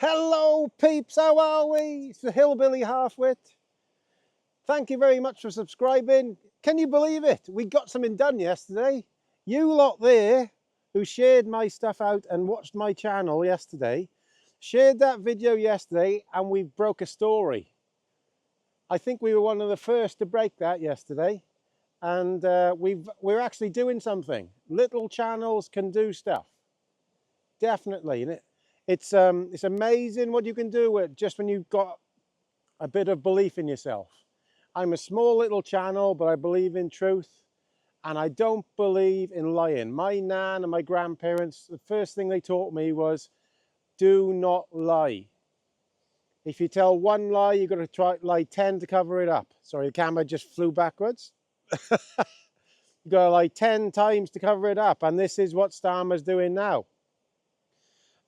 Hello peeps, how are we? It's the Hillbilly Halfwit. Thank you very much for subscribing. Can you believe it? We got something done yesterday. You lot there who shared my stuff out and watched my channel yesterday, shared that video yesterday and we broke a story. I think we were one of the first to break that yesterday, and we're actually doing something. Little channels can do stuff, definitely. And it's amazing what you can do with just when you've got a bit of belief in yourself. I'm a small little channel, but I believe in truth, and I don't believe in lying. My nan and my grandparents, the first thing they taught me was, do not lie. If you tell one lie, you've got to try lie 10 to cover it up. Sorry, the camera just flew backwards. You've got to lie 10 times to cover it up, and this is what Starmer's doing now.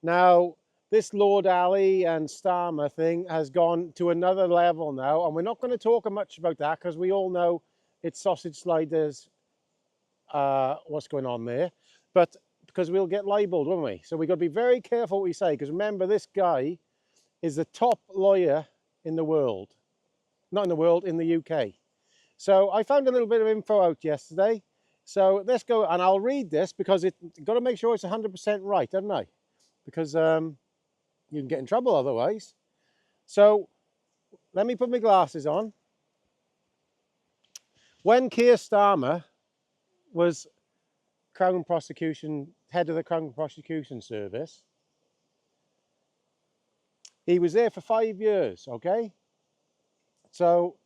Now, this Lord Ali and Starmer thing has gone to another level now, and we're not going to talk much about that because we all know it's sausage sliders, what's going on there, but because we'll get libeled, won't we? So we've got to be very careful what we say, because remember, this guy is the top lawyer in the world. Not in the world, in the UK. So I found a little bit of info out yesterday. So let's go, and I'll read this because it's got to make sure it's 100% right, haven't I? Because you can get in trouble otherwise. So let me put my glasses on. When Keir Starmer was head of the Crown Prosecution Service, he was there for 5 years, okay? So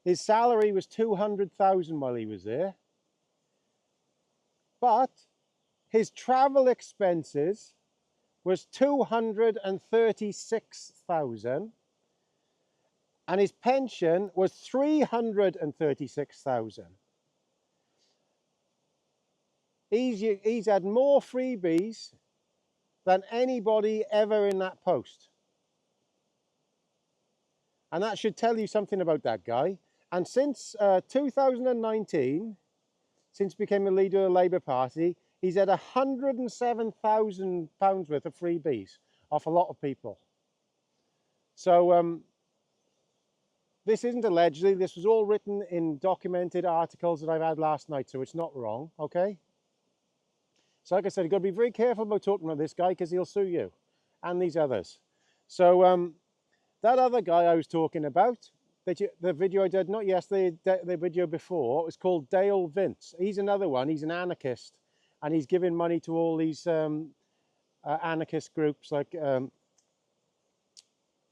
his salary was 200,000 while he was there. But his travel expenses was 236,000, and his pension was 336,000. He's had more freebies than anybody ever in that post. And that should tell you something about that guy. And since 2019, since he became the leader of the Labour Party, he's had £107,000 worth of freebies off a lot of people. So this isn't allegedly, this was all written in documented articles that I've had last night, so it's not wrong, okay? So like I said, you've got to be very careful about talking about this guy because he'll sue you and these others. So that other guy I was talking about, the video I did, not yesterday, the video before, it was called Dale Vince. He's another one, he's an anarchist, and he's giving money to all these anarchist groups like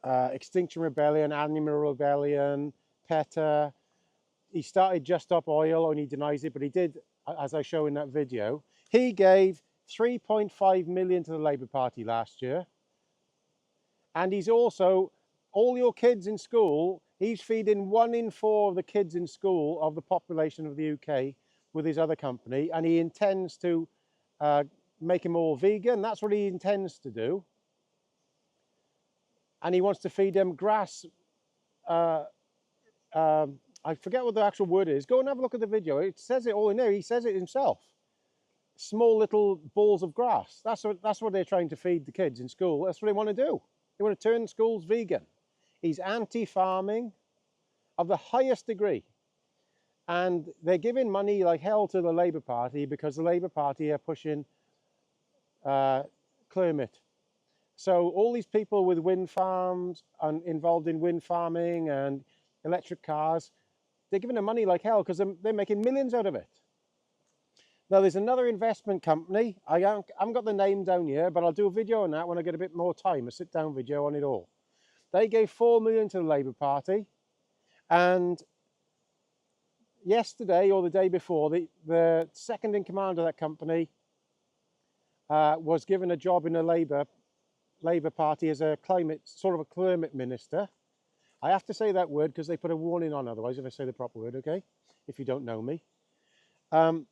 Extinction Rebellion, Animal Rebellion, PETA. He started Just Stop Oil, and he denies it, but he did, as I show in that video. He gave 3.5 million to the Labour Party last year. And he's also, all your kids in school, he's feeding 1 in 4 of the kids in school of the population of the UK with his other company, and he intends to make them all vegan. That's what he intends to do. And he wants to feed them grass. I forget what the actual word is. Go and have a look at the video. It says it all in there. He says it himself. Small little balls of grass. That's what they're trying to feed the kids in school. That's what they want to do. They want to turn schools vegan. He's anti-farming of the highest degree. And they're giving money like hell to the Labour Party because the Labour Party are pushing climate. So all these people with wind farms and involved in wind farming and electric cars, they're giving them money like hell because they're making millions out of it. Now there's another investment company. I haven't got the name down here, but I'll do a video on that when I get a bit more time, a sit-down video on it all. They gave 4 million to the Labour Party, and yesterday or the day before, the second in command of that company was given a job in the Labour Party as a sort of a climate minister. I have to say that word because they put a warning on otherwise if I say the proper word, okay? If you don't know me. And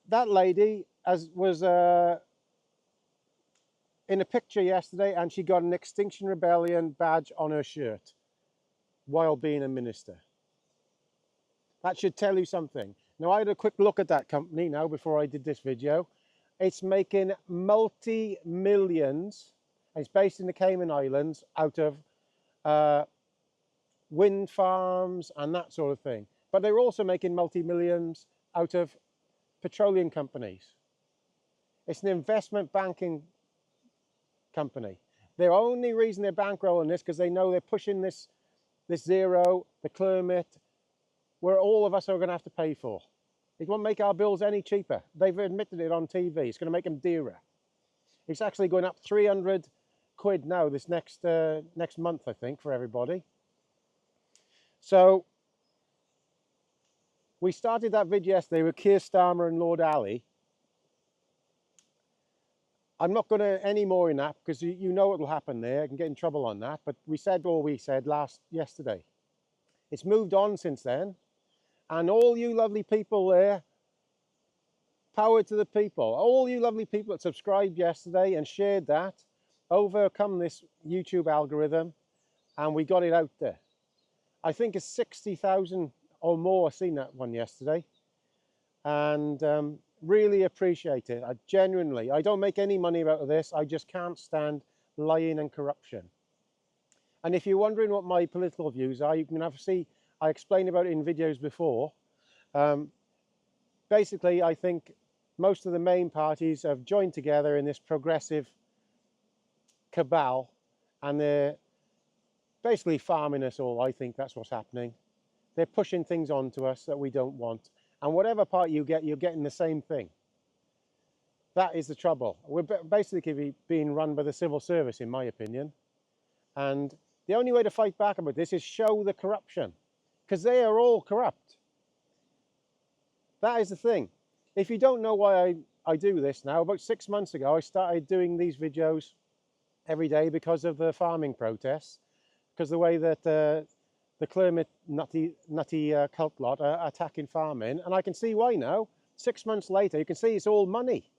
that lady was in a picture yesterday, and she got an Extinction Rebellion badge on her shirt while being a minister. That should tell you something. Now, I had a quick look at that company now before I did this video. It's making multi-millions And it's based in the Cayman Islands out of wind farms and that sort of thing. But they're also making multi-millions out of petroleum companies. It's an investment banking company. The only reason they're bankrolling this because they know they're pushing this zero, the climate, where all of us are going to have to pay for. It won't make our bills any cheaper. They've admitted it on TV. It's going to make them dearer. It's actually going up 300 quid now this next month, I think, for everybody. So we started that video yesterday with Keir Starmer and Lord Ali. I'm not going to any more in that because you know what will happen there. I can get in trouble on that. But we said all we said yesterday. It's moved on since then. And all you lovely people there, power to the people. All you lovely people that subscribed yesterday and shared that, overcome this YouTube algorithm, and we got it out there. I think it's 60,000 or more seen that one yesterday. And really appreciate it. I don't make any money out of this. I just can't stand lying and corruption. And if you're wondering what my political views are, you can have a see. I explained about it in videos before. Basically, I think most of the main parties have joined together in this progressive cabal, and they're basically farming us all. I think that's what's happening. They're pushing things onto us that we don't want. And whatever part you get, you're getting the same thing. That is the trouble. We're basically being run by the civil service, in my opinion. And the only way to fight back about this is show the corruption, because they are all corrupt. That is the thing. If you don't know why I do this now, about 6 months ago, I started doing these videos every day because of the farming protests, because the way that the climate nutty cult lot are attacking farming. And I can see why now. 6 months later, you can see it's all money.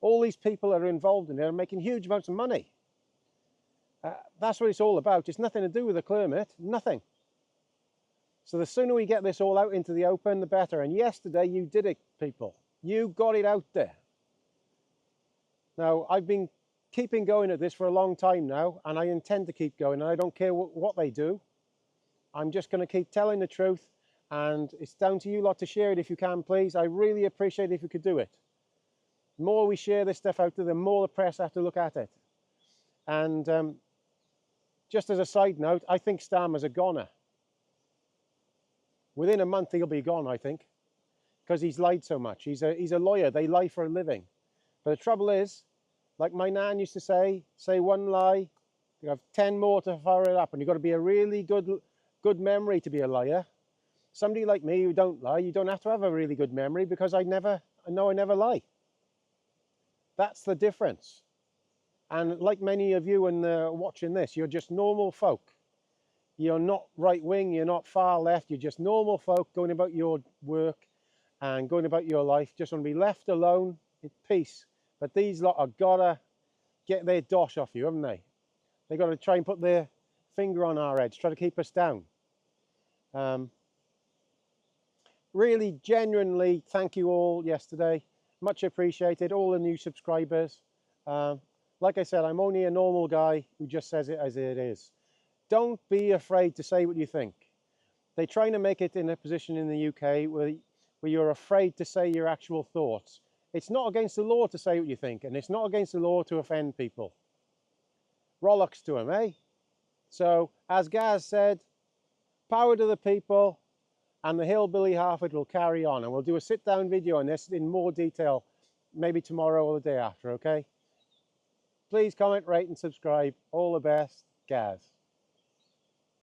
All these people that are involved in it are making huge amounts of money. That's what it's all about. It's nothing to do with the climate, nothing. So the sooner we get this all out into the open, the better. And yesterday you did it, people. You got it out there. Now, I've been keeping going at this for a long time now, and I intend to keep going. And I don't care what they do. I'm just going to keep telling the truth, and it's down to you lot to share it if you can, please. I really appreciate it if you could do it. The more we share this stuff out there, the more the press have to look at it. And just as a side note, I think Starmer's a goner. Within a month, he'll be gone, I think, because he's lied so much. He's a lawyer. They lie for a living. But the trouble is, like my nan used to say one lie, you have 10 more to follow it up, and you've got to be a really good memory to be a liar. Somebody like me who don't lie, you don't have to have a really good memory, because I know I never lie. That's the difference. And like many of you when watching this, you're just normal folk. You're not right wing, you're not far left, you're just normal folk going about your work and going about your life. Just want to be left alone in peace. But these lot have got to get their dosh off you, haven't they? They've got to try and put their finger on our heads, try to keep us down. Really, genuinely, thank you all yesterday. Much appreciated, all the new subscribers. Like I said, I'm only a normal guy who just says it as it is. Don't be afraid to say what you think. They're trying to make it in a position in the UK where you're afraid to say your actual thoughts. It's not against the law to say what you think, and it's not against the law to offend people. Rollocks to them, eh? So, as Gaz said, power to the people, and the hillbilly half it will carry on. And we'll do a sit-down video on this in more detail, maybe tomorrow or the day after, okay? Please comment, rate, and subscribe. All the best, Gaz.